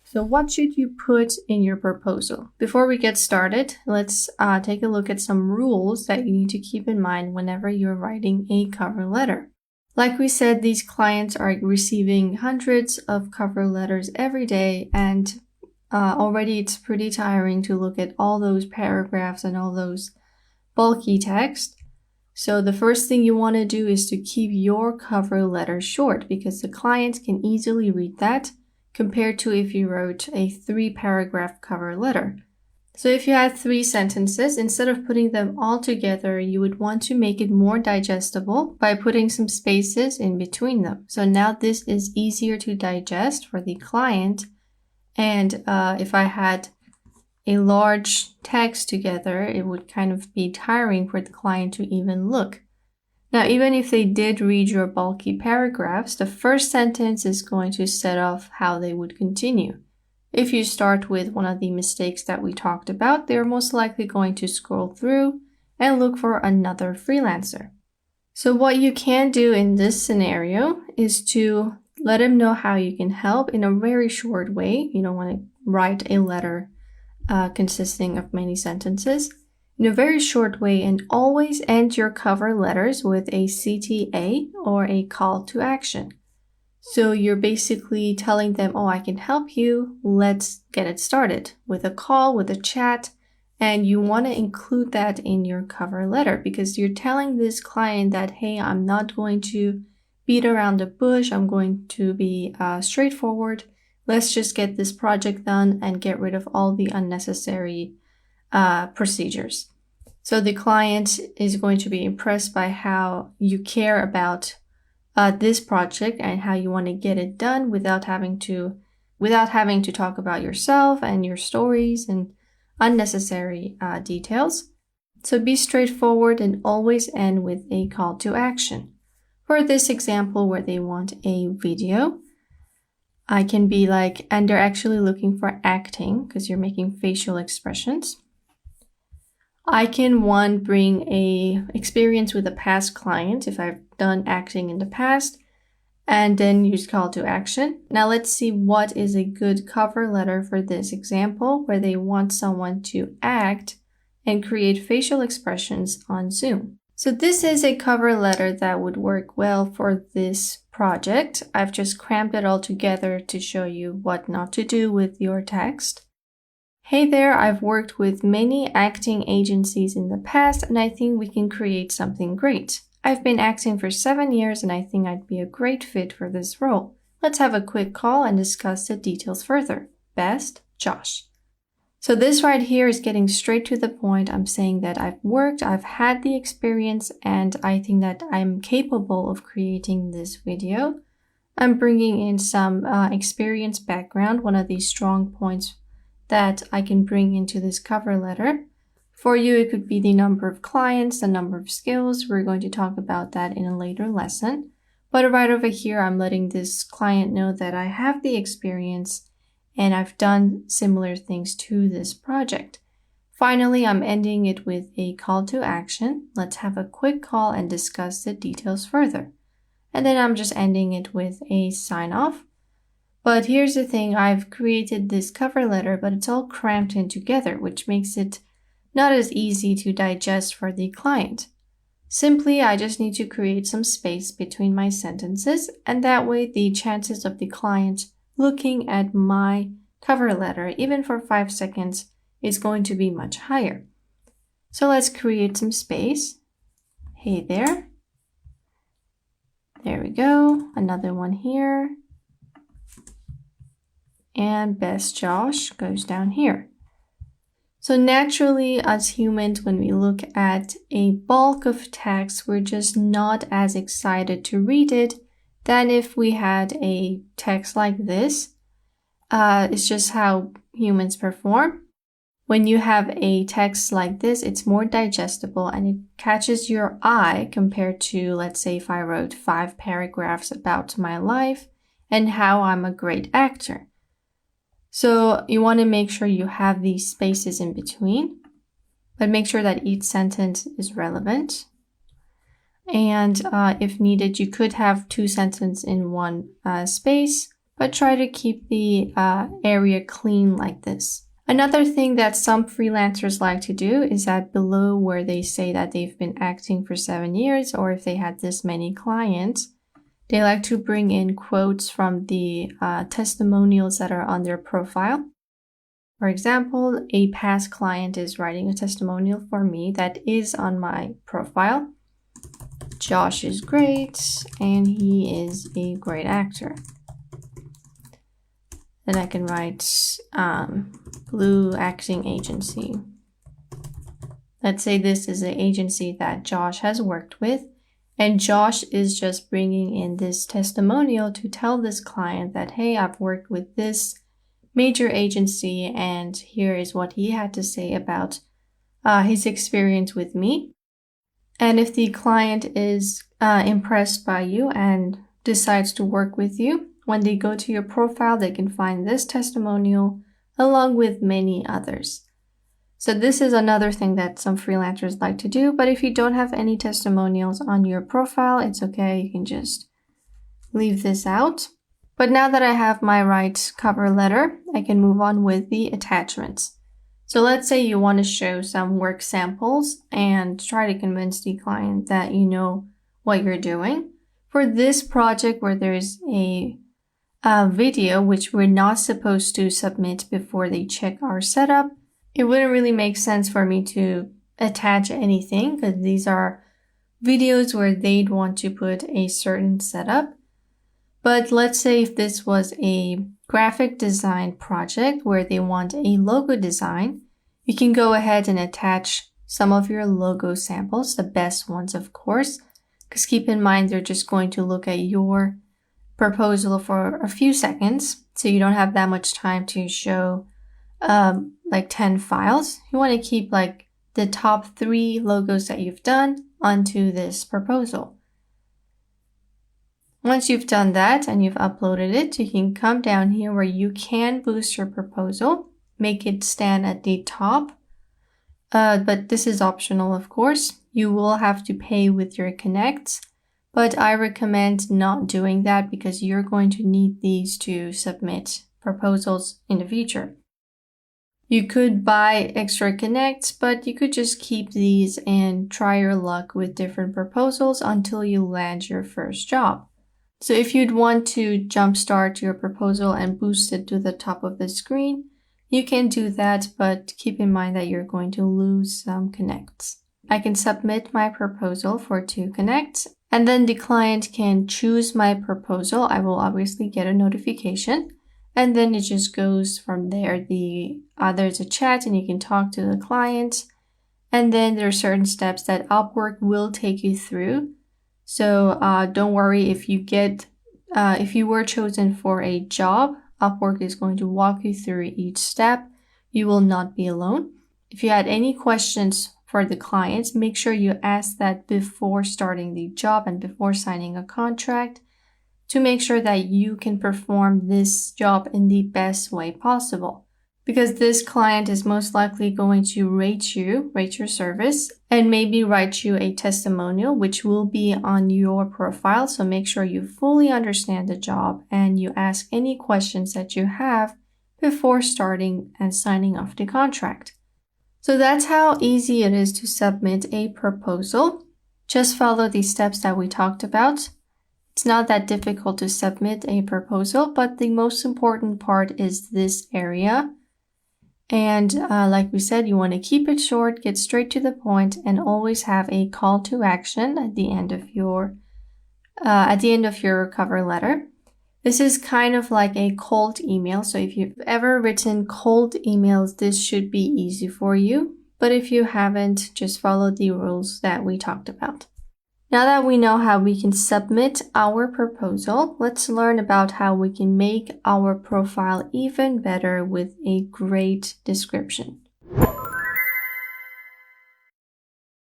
So what should you put in your proposal? Before we get started, let's take a look at some rules that you need to keep in mind whenever you're writing a cover letter. Like we said, these clients are receiving hundreds of cover letters every day, and already it's pretty tiring to look at all those paragraphs and all those bulky text. So the first thing you want to do is to keep your cover letter short, because the client can easily read that compared to if you wrote a 3-paragraph cover letter. So if you had 3 sentences, instead of putting them all together, you would want to make it more digestible by putting some spaces in between them. So now this is easier to digest for the client. And if I had a large text together, it would kind of be tiring for the client to even look. Now, even if they did read your bulky paragraphs, the first sentence is going to set off how they would continue. If you start with one of the mistakes that we talked about, they're most likely going to scroll through and look for another freelancer. So what you can do in this scenario is to let them know how you can help in a very short way. You don't want to write a letter consisting of many sentences in a very short way, and always end your cover letters with a CTA or a call to action. So you're basically telling them, oh, I can help you. Let's get it started with a call, with a chat. And you want to include that in your cover letter because you're telling this client that, hey, I'm not going to beat around the bush. I'm going to be straightforward. Let's just get this project done and get rid of all the unnecessary procedures. So the client is going to be impressed by how you care about this project and how you want to get it done without having to talk about yourself and your stories and unnecessary details. So be straightforward and always end with a call to action. For this example where they want a video, I can be like, and they're actually looking for acting because you're making facial expressions. I can bring a experience with a past client if I've done acting in the past, and then use call to action. Now let's see what is a good cover letter for this example where they want someone to act and create facial expressions on Zoom. So this is a cover letter that would work well for this project. I've just crammed it all together to show you what not to do with your text. Hey there, I've worked with many acting agencies in the past, and I think we can create something great. I've been acting for 7 years, and I think I'd be a great fit for this role. Let's have a quick call and discuss the details further. Best, Josh. So this right here is getting straight to the point. I'm saying that I've had the experience, and I think that I'm capable of creating this video. I'm bringing in some experience background, one of these strong points that I can bring into this cover letter. For you, it could be the number of clients, the number of skills. We're going to talk about that in a later lesson. But right over here, I'm letting this client know that I have the experience and I've done similar things to this project. Finally, I'm ending it with a call to action. Let's have a quick call and discuss the details further. And then I'm just ending it with a sign off. But here's the thing, I've created this cover letter, but it's all cramped in together, which makes it not as easy to digest for the client. Simply, I just need to create some space between my sentences, and that way the chances of the client looking at my cover letter, even for 5 seconds, is going to be much higher. So let's create some space. Hey there. There we go. Another one here. And best Josh goes down here. So naturally, as humans, when we look at a bulk of text, we're just not as excited to read it than if we had a text like this. It's just how humans perform. When you have a text like this, it's more digestible and it catches your eye compared to, let's say, if I wrote 5 paragraphs about my life and how I'm a great actor. So you want to make sure you have these spaces in between, but make sure that each sentence is relevant. And if needed, you could have 2 sentences in one space, but try to keep the area clean like this. Another thing that some freelancers like to do is that below where they say that they've been acting for 7 years, or if they had this many clients, they like to bring in quotes from the testimonials that are on their profile. For example, a past client is writing a testimonial for me that is on my profile. Josh is great and he is a great actor. Then I can write Blue Acting Agency. Let's say this is an agency that Josh has worked with, and Josh is just bringing in this testimonial to tell this client that, hey, I've worked with this major agency and here is what he had to say about his experience with me. And if the client is impressed by you and decides to work with you, when they go to your profile, they can find this testimonial along with many others. So this is another thing that some freelancers like to do. But if you don't have any testimonials on your profile, it's okay. You can just leave this out. But now that I have my right cover letter, I can move on with the attachments. So let's say you want to show some work samples and try to convince the client that you know what you're doing. For this project where there's a video which we're not supposed to submit before they check our setup, it wouldn't really make sense for me to attach anything because these are videos where they'd want to put a certain setup. But let's say if this was a graphic design project where they want a logo design, you can go ahead and attach some of your logo samples, the best ones of course, because keep in mind they're just going to look at your proposal for a few seconds, so you don't have that much time to show like 10 files. You want to keep like the top 3 logos that you've done onto this proposal. Once you've done that and you've uploaded it, you can come down here where you can boost your proposal, make it stand at the top. But this is optional, of course. You will have to pay with your connects, but I recommend not doing that because you're going to need these to submit proposals in the future. You could buy extra connects, but you could just keep these and try your luck with different proposals until you land your first job. So if you'd want to jumpstart your proposal and boost it to the top of the screen, you can do that, but keep in mind that you're going to lose some connects. I can submit my proposal for 2 connects, and then the client can choose my proposal. I will obviously get a notification, and then it just goes from there. There's a chat and you can talk to the client, and then there are certain steps that Upwork will take you through. So don't worry if you were chosen for a job, Upwork is going to walk you through each step. You will not be alone. If you had any questions for the clients, make sure you ask that before starting the job and before signing a contract to make sure that you can perform this job in the best way possible. Because this client is most likely going to rate your service, and maybe write you a testimonial, which will be on your profile. So make sure you fully understand the job and you ask any questions that you have before starting and signing off the contract. So that's how easy it is to submit a proposal. Just follow the steps that we talked about. It's not that difficult to submit a proposal, but the most important part is this area. And like we said, you want to keep it short, get straight to the point, and always have a call to action at the end of your cover letter. This is kind of like a cold email. So if you've ever written cold emails, this should be easy for you. But if you haven't, just follow the rules that we talked about. Now that we know how we can submit our proposal, let's learn about how we can make our profile even better with a great description.